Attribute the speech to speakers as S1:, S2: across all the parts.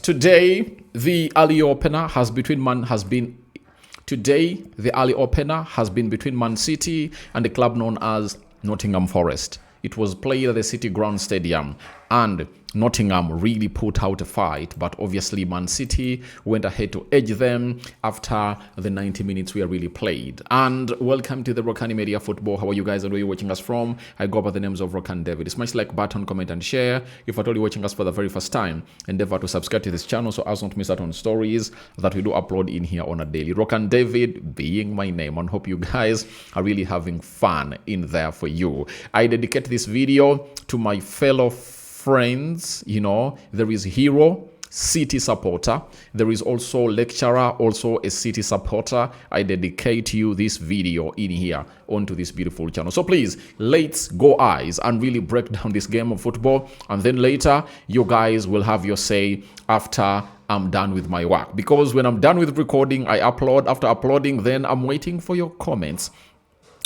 S1: Today, the early opener has been between Man City and the club known as Nottingham Forest. It was played at the City Ground Stadium, and Nottingham really put out a fight, but obviously Man City went ahead to edge them after the 90 minutes we really played. And welcome to the Rokani Media Football. How are you guys and where you're watching us from? I go by the names of Rokan David. Smash like button, comment and share. If at all you're watching us for the very first time, endeavor to subscribe to this channel so as not to miss out on stories that we do upload in here on a daily. Rokan David being my name, and hope you guys are really having fun in there for you. I dedicate this video to my fellow friends. You know, there is hero, City supporter. There is also lecturer, also a City supporter. I dedicate you this video in here onto this beautiful channel. So please, let's go eyes and really break down this game of football. And then later, you guys will have your say after I'm done with my work. Because when I'm done with recording, I upload. After uploading, then I'm waiting for your comments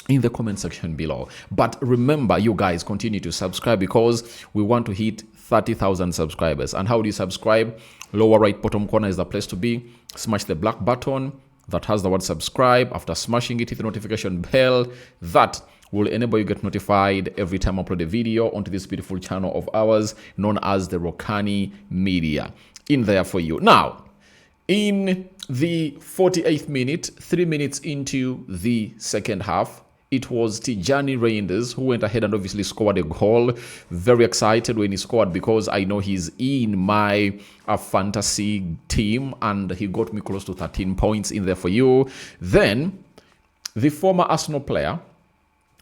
S1: in the comment section below. But remember, you guys continue to subscribe because we want to hit 30,000 subscribers. And how do you subscribe? Lower right bottom corner is the place to be. Smash the black button that has the word subscribe. After smashing it, hit the notification bell. That will enable you get notified every time I upload a video onto this beautiful channel of ours known as the Rokani Media. In there for you. Now, in the 48th minute, 3 minutes into the second half, it was Tijani Reinders who went ahead and obviously scored a goal. Very excited when he scored because I know he's in my fantasy team and he got me close to 13 points in there for you. Then, the former Arsenal player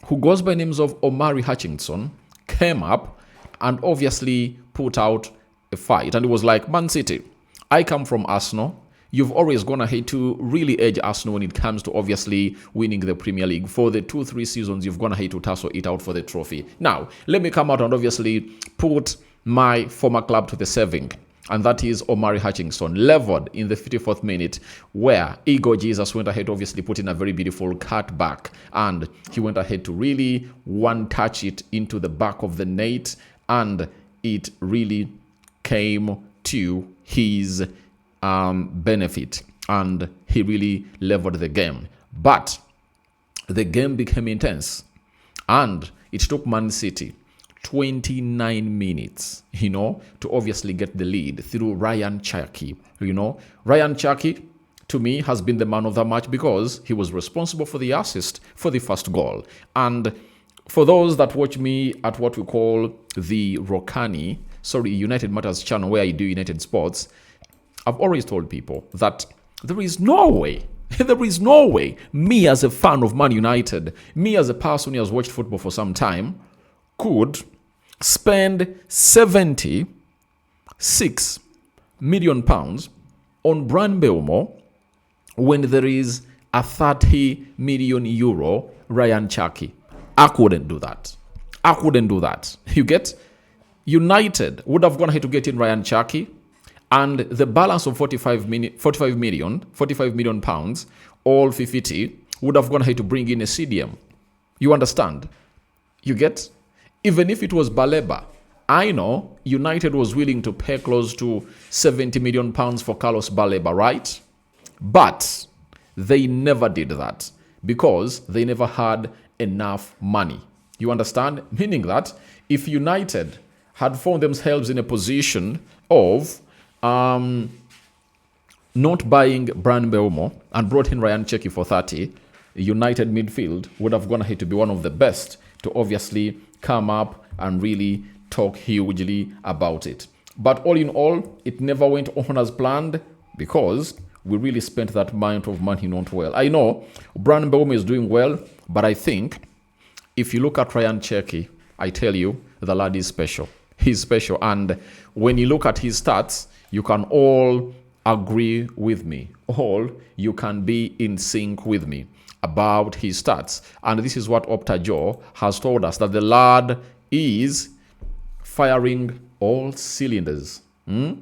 S1: who goes by names of Omari Hutchinson came up and obviously put out a fight. And it was like, Man City, I come from Arsenal. You've always gone ahead to really edge Arsenal when it comes to obviously winning the Premier League. For the 2-3 seasons, you've gone ahead to tussle it out for the trophy. Now, let me come out and obviously put my former club to the saving. And that is Omari Hutchinson, leveled in the 54th minute, where Igor Jesus went ahead to obviously put in a very beautiful cutback. And he went ahead to really one-touch it into the back of the net. And it really came to his benefit, and he really leveled the game. But the game became intense, and it took Man City 29 minutes, to obviously get the lead through Rayan Cherki. Rayan Cherki, to me, has been the man of the match because he was responsible for the assist for the first goal. And for those that watch me at what we call the United Matters channel, where I do United Sports, I've always told people that there is no way, me as a fan of Man United, me as a person who has watched football for some time, could spend 76 million pounds on Brand Belmo when there is a 30 million euro Rayan Cherki. I couldn't do that. You get? United would have gone ahead to get in Rayan Cherki, and the balance of 45 million pounds, all 50, would have gone ahead to bring in a CDM. You understand? You get? Even if it was Baleba, I know United was willing to pay close to 70 million pounds for Carlos Baleba, right? But they never did that because they never had enough money. You understand? Meaning that if United had found themselves in a position of not buying Brand Belmo and brought in Rayan Cherki for 30, United midfield would have gone ahead to be one of the best to obviously come up and really talk hugely about it. But all in all, it never went on as planned because we really spent that amount of money not well. I know Brand Belmo is doing well, but I think if you look at Rayan Cherki, I tell you, the lad is special. He's special. And when you look at his stats, you can all agree with me. You can be in sync with me about his stats. And this is what Opta Joe has told us, that the lad is firing all cylinders. The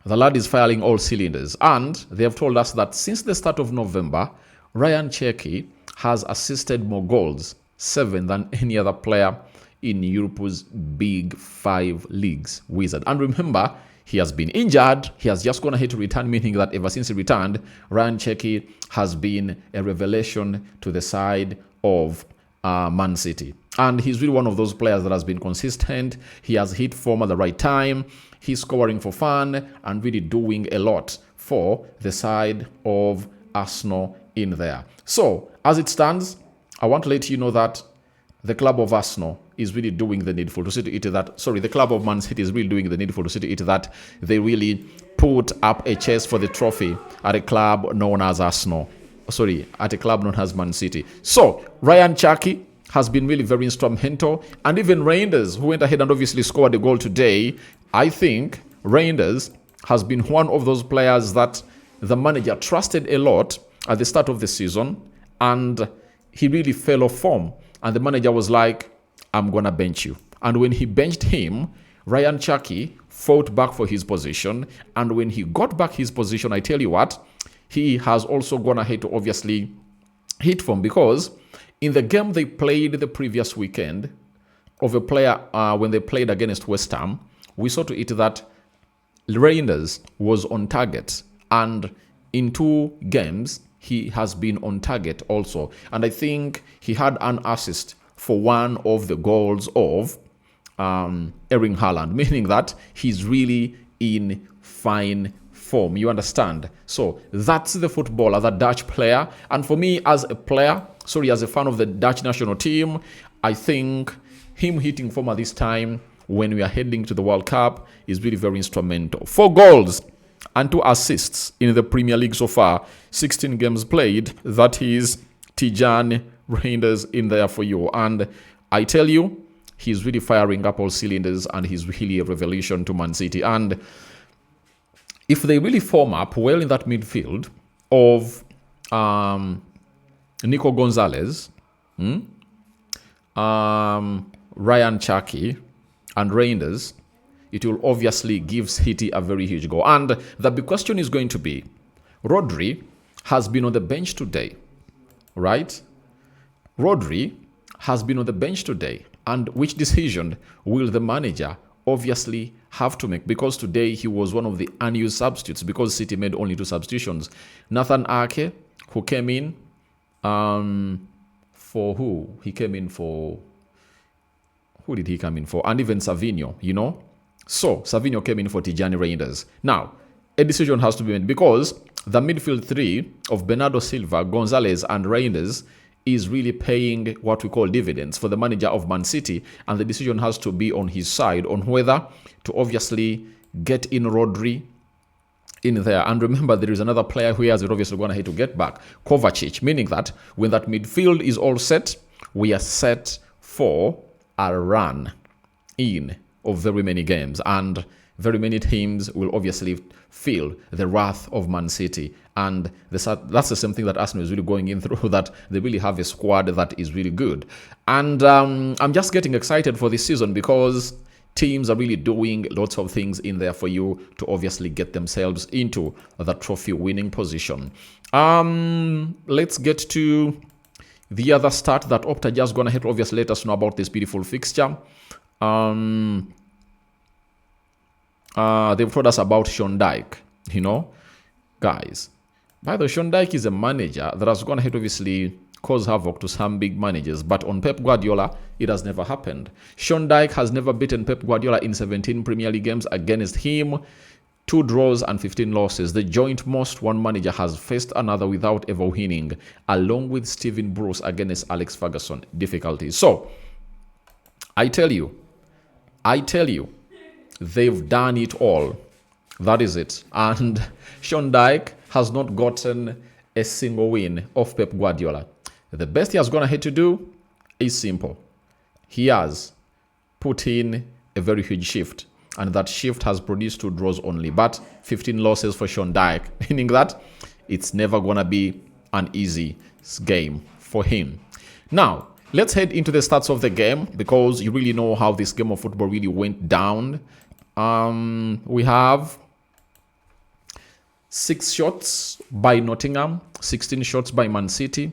S1: lad is firing all cylinders. And they have told us that since the start of November, Rayan Cherki has assisted more goals, 7, than any other player in Europe's Big Five leagues wizard. And remember, he has been injured. He has just gone ahead to return, meaning that ever since he returned, Rayan Cherki has been a revelation to the side of Man City. And he's really one of those players that has been consistent. He has hit form at the right time. He's scoring for fun and really doing a lot for the side of Arsenal in there. So, as it stands, I want to let you know that the club of Arsenal is really doing the needful to see to it that, the club of Man City is really doing the needful to see to it that they really put up a chase for the trophy at a club known as Arsenal. At a club known as Man City. So, Rayan Cherki has been really very instrumental. And even Reinders, who went ahead and obviously scored a goal today, I think Reinders has been one of those players that the manager trusted a lot at the start of the season. And he really fell off form. And the manager was like, I'm going to bench you. And when he benched him, Rayan Cherki fought back for his position. And when he got back his position, I tell you what, he has also gone ahead to obviously hit form, because in the game they played the previous weekend of a player when they played against West Ham, we saw to it that Reinders was on target. And in 2 games, he has been on target also. And I think he had an assist for one of the goals of Erling Haaland, meaning that he's really in fine form. You understand? So that's the footballer, the Dutch player. And for me as a player, as a fan of the Dutch national team, I think him hitting form at this time when we are heading to the World Cup is really very instrumental. 4 goals and 2 assists in the Premier League so far. 16 games played. That is Tijan Reinders in there for you. And I tell you, he's really firing up all cylinders and he's really a revelation to Man City. And if they really form up well in that midfield of Nico Gonzalez, Rayan Cherki, and Reinders, it will obviously give City a very huge goal. And the big question is going to be, Rodri has been on the bench today, right? Rodri has been on the bench today. And which decision will the manager obviously have to make? Because today he was one of the unused substitutes, because City made only 2 substitutions. Nathan Ake, who came in for who? He came in for... Who did he come in for? And even Savinho, So, Savinho came in for Tijani Reinders. Now, a decision has to be made, because the midfield 3 of Bernardo Silva, Gonzalez, and Reinders is really paying what we call dividends for the manager of Man City, and the decision has to be on his side on whether to obviously get in Rodri in there. And remember, there is another player who has obviously gone ahead to get back, Kovacic, meaning that when that midfield is all set, we are set for a run in of very many games, and very many teams will obviously feel the wrath of Man City. And that's the same thing that Arsenal is really going in through, that they really have a squad that is really good. And I'm just getting excited for this season, because teams are really doing lots of things in there for you to obviously get themselves into the trophy winning position. Let's get to the other start that Opta just gone ahead to obviously let us know about this beautiful fixture. They've told us about Sean Dyche, guys. By the way, Sean Dyche is a manager that has gone ahead obviously cause havoc to some big managers, but on Pep Guardiola, it has never happened. Sean Dyche has never beaten Pep Guardiola in 17 Premier League games against him, 2 draws and 15 losses, the joint most one manager has faced another without ever winning, along with Stephen Bruce against Alex Ferguson. Difficulties. So, I tell you, they've done it all. That is it. And Sean Dyche has not gotten a single win off Pep Guardiola. The best he has gone ahead to do is simple. He has put in a very huge shift, and that shift has produced 2 draws only, but 15 losses for Sean Dyche, meaning that it's never going to be an easy game for him. Now, let's head into the stats of the game, because you really know how this game of football really went down. We have 6 shots by Nottingham, 16 shots by Man City,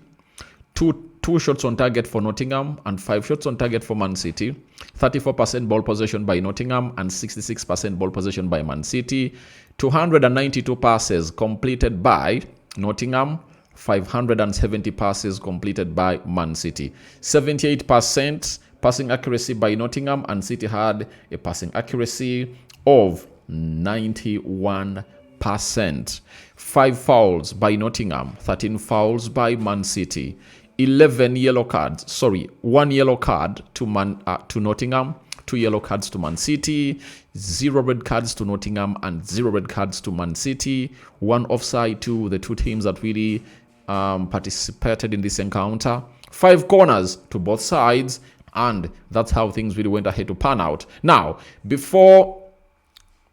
S1: two 2 shots on target for Nottingham and 5 shots on target for Man City. 34% ball possession by Nottingham and 66% ball possession by Man City. 292 passes completed by Nottingham. 570 passes completed by Man City. 78% passing accuracy by Nottingham, and City had a passing accuracy of 91%. 5 fouls by Nottingham, 13 fouls by Man City. 11 yellow cards, 1 yellow card to Nottingham, 2 yellow cards to Man City, 0 red cards to Nottingham, and 0 red cards to Man City. 1 offside to the 2 teams that really participated in this encounter. 5 corners to both sides, and that's how things really went ahead to pan out. Now, before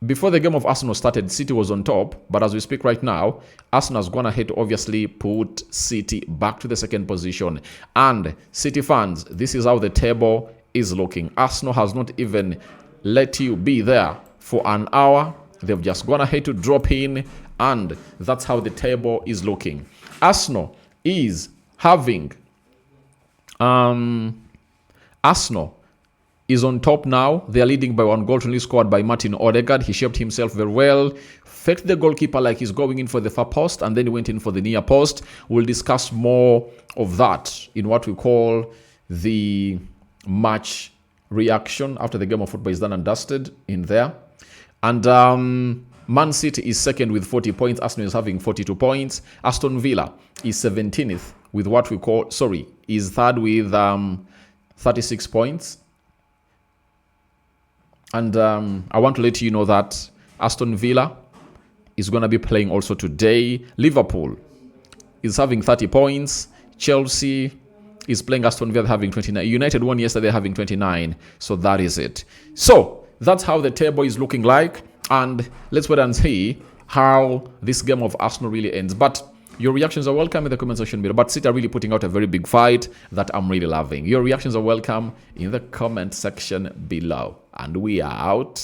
S1: the game of Arsenal started, City was on top, but as we speak right now, Arsenal has gone ahead to obviously put City back to the second position. And City fans, this is how the table is looking. Arsenal has not even let you be there for an hour. They've just gone ahead to drop in, and that's how the table is looking. Arsenal is having Arsenal is on top now. They are leading by 1 goal, only scored by Martin Odegaard. He shaped himself very well. Faked the goalkeeper like he's going in for the far post, and then he went in for the near post. We'll discuss more of that in what we call the match reaction after the game of football is done and dusted in there. And Man City is second with 40 points. Arsenal is having 42 points. Aston Villa is 17th with what we call, is third with 36 points. And I want to let you know that Aston Villa is going to be playing also today. Liverpool is having 30 points. Chelsea is playing Aston Villa having 29. United won yesterday having 29. So that is it. So that's how the table is looking like. And let's wait and see how this game of Arsenal really ends. But your reactions are welcome in the comment section below. But City are really putting out a very big fight that I'm really loving. Your reactions are welcome in the comment section below. And we are out.